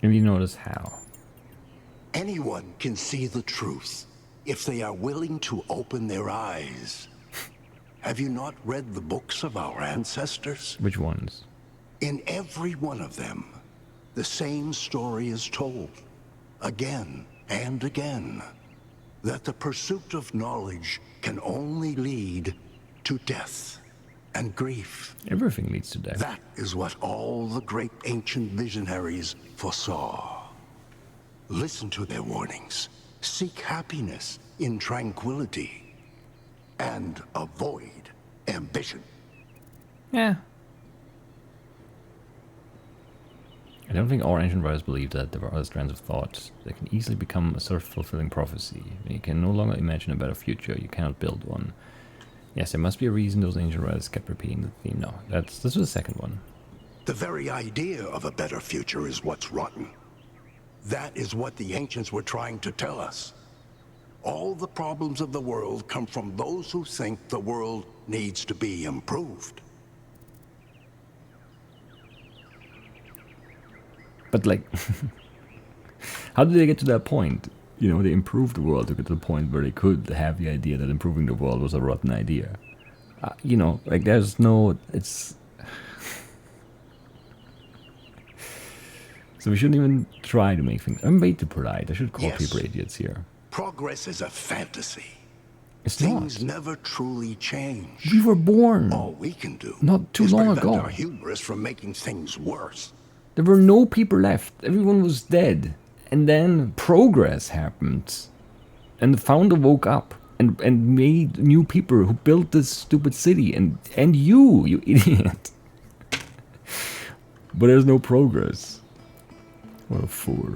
And you notice how. Anyone can see the truth if they are willing to open their eyes. Have you not read the books of our ancestors? Which ones? In every one of them, the same story is told, again and again, that the pursuit of knowledge can only lead to death and grief. Everything leads to death. That is what all the great ancient visionaries foresaw. Listen to their warnings. Seek happiness in tranquility. And avoid ambition. Yeah. I don't think all ancient writers believed that there were other strands of thought that can easily become a self-fulfilling prophecy. You can no longer imagine a better future, you cannot build one. Yes, there must be a reason those ancient writers kept repeating the theme. No, this was the second one. The very idea of a better future is what's rotten. That is what the ancients were trying to tell us. All the problems of the world come from those who think the world needs to be improved. But like, how did they get to that point? You know, they improved the world to get to the point where they could have the idea that improving the world was a rotten idea. You know, like there's no, it's... So we shouldn't even try to make things... I'm way too polite. I should call people idiots here. Progress is a fantasy. It's Things not. never truly change. We were born. All we can do not too is long prevent ago. our hubris from making things worse. There were no people left. Everyone was dead. And then progress happened. And the founder woke up and made new people who built this stupid city. And you idiot. But there's no progress. What a fool.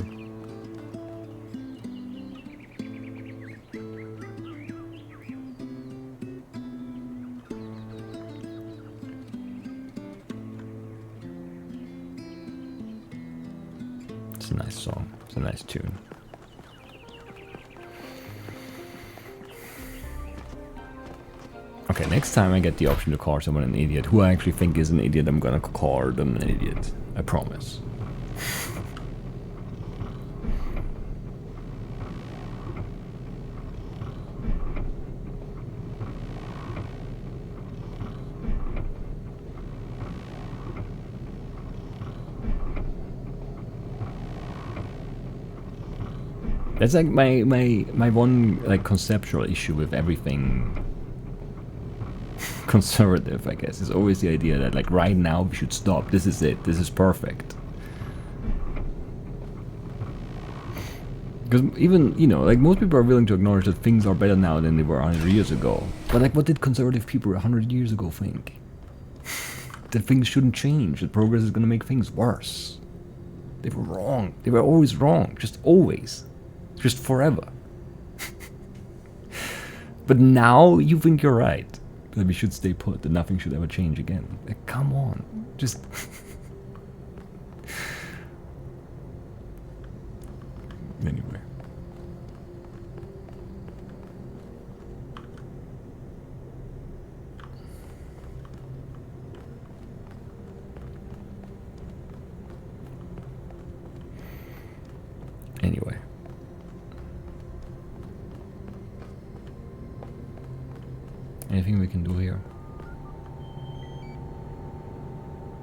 It's a nice song. It's a nice tune. Okay, next time I get the option to call someone an idiot, who I actually think is an idiot, I'm gonna call them an idiot. I promise. That's like my one like conceptual issue with everything conservative, I guess. Is always the idea that like right now we should stop. This is it. This is perfect. Because even, you know, like most people are willing to acknowledge that things are better now than they were 100 years ago. But like what did conservative people 100 years ago think? That things shouldn't change. That progress is going to make things worse. They were wrong. They were always wrong. Just always. Just forever. But now you think you're right. That we should stay put. That nothing should ever change again. Like, come on. Just... Anyway. Anyway. Anything we can do here?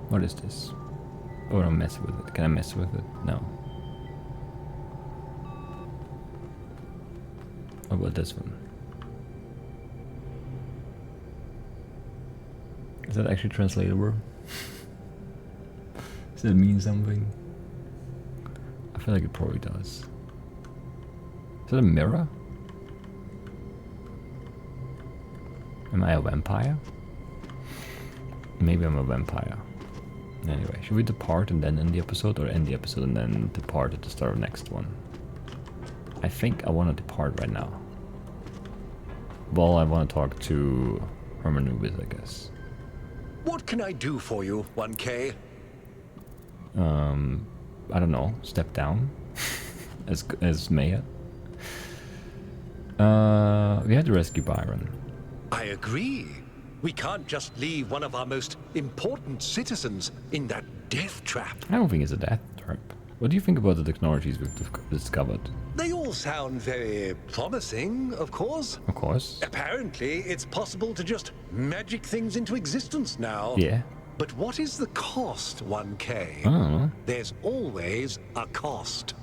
What is this? Oh, don't mess with it. Can I mess with it? No. What about this one? Is that actually translatable? Does that mean something? I feel like it probably does. Is that a mirror? Am I a vampire? Maybe I'm a vampire. Anyway, should we depart and then end the episode, or end the episode and then depart at the start of the next one? I think I want to depart right now. Well, I want to talk to Hermanubis, I guess. What can I do for you, 1K? I don't know. Step down as mayor. We had to rescue Byron. I agree. We can't just leave one of our most important citizens in that death trap. I don't think it's a death trap. What do you think about the technologies we've discovered? They all sound very promising, of course. Of course. Apparently, it's possible to just magic things into existence now. Yeah. But what is the cost, 1K? I don't know. There's always a cost.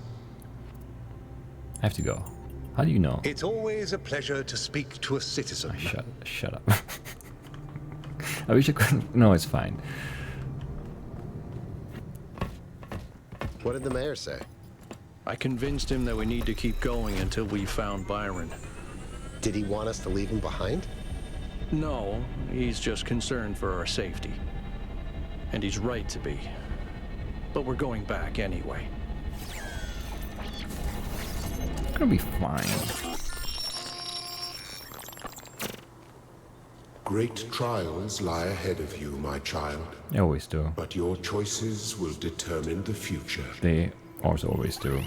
I have to go. How do you know? It's always a pleasure to speak to a citizen. Shut up. I wish I could. No, it's fine. What did the mayor say? I convinced him that we need to keep going until we found Byron. Did he want us to leave him behind? No, he's just concerned for our safety. And he's right to be. But we're going back anyway. It's gonna be fine. Great trials lie ahead of you, my child. They always do. But your choices will determine the future. They also always do.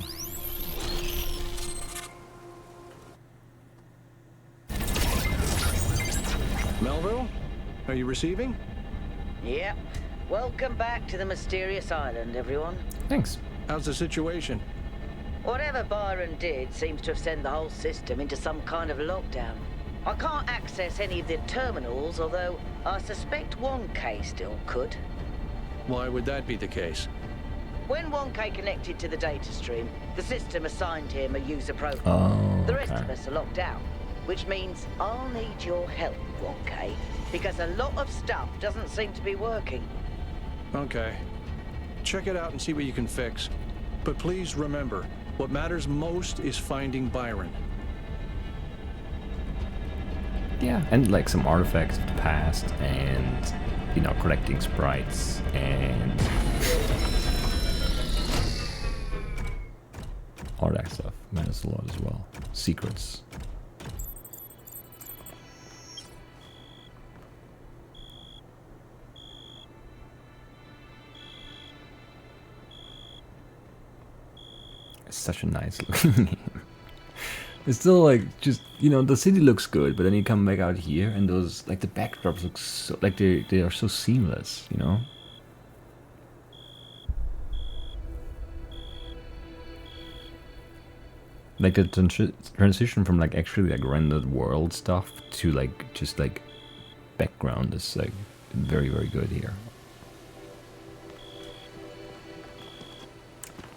Melville? Are you receiving? Yep. Welcome back to the mysterious island, everyone. Thanks. How's the situation? Whatever Byron did seems to have sent the whole system into some kind of lockdown. I can't access any of the terminals, although I suspect 1K still could. Why would that be the case? When 1K connected to the data stream, the system assigned him a user profile. Oh, the rest of us are locked out, which means I'll need your help, 1K, because a lot of stuff doesn't seem to be working. Okay. Check it out and see what you can fix. But please remember, what matters most is finding Byron. Yeah, and like some artifacts of the past, and you know, collecting sprites, and all that stuff matters a lot as well. Secrets. It's such a nice looking game. It's still like, just, you know, the city looks good, but then you come back out here and those, like, the backdrops look so, like, they are so seamless, you know? Like the transition from like actually like rendered world stuff to like just like background is like very, very good here.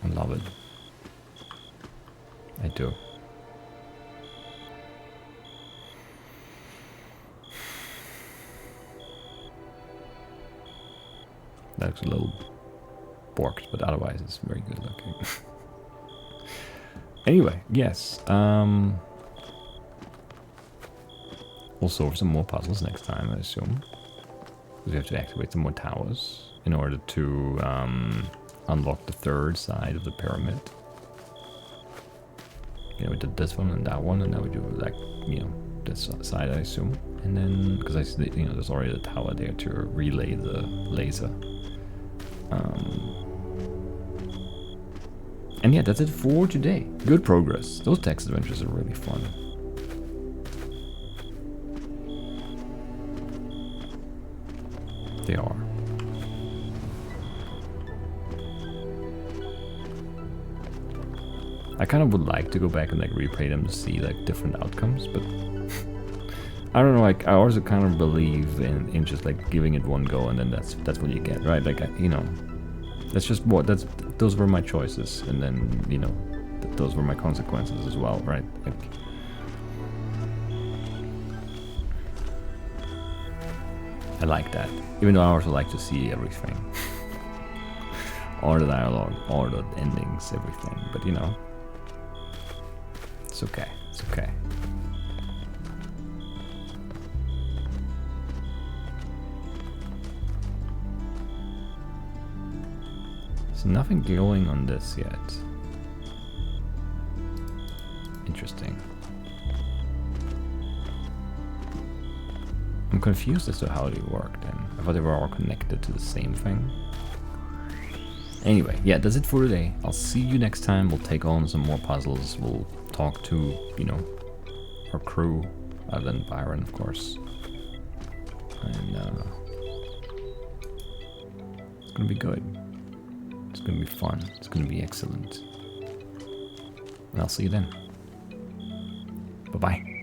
I love it. I do. That looks a little borked, but otherwise it's very good looking. Anyway, yes. We'll solve some more puzzles next time, I assume. Because we have to activate some more towers in order to unlock the third side of the pyramid. You know, we did this one and that one, and now we do like, you know, this side, I assume. And then, because I see, you know, there's already a tower there to relay the laser. And yeah, that's it for today. Good progress. Those text adventures are really fun. They are. I kind of would like to go back and like replay them to see like different outcomes, but I don't know, like I also kind of believe in just like giving it one go and then that's what you get, right? Like, you know, that's just what, those were my choices, and then, you know, those were my consequences as well, right? Like, I like that, even though I also like to see everything. All the dialogue, all the endings, everything, but you know, it's okay, it's okay. There's nothing going on this yet. Interesting. I'm confused as to how they work then. I thought they were all connected to the same thing. Anyway, yeah, that's it for today. I'll see you next time. We'll take on some more puzzles. We'll talk to, you know, our crew, other than Byron, of course. And it's gonna be good. It's going to be fun. It's going to be excellent. And I'll see you then. Bye-bye.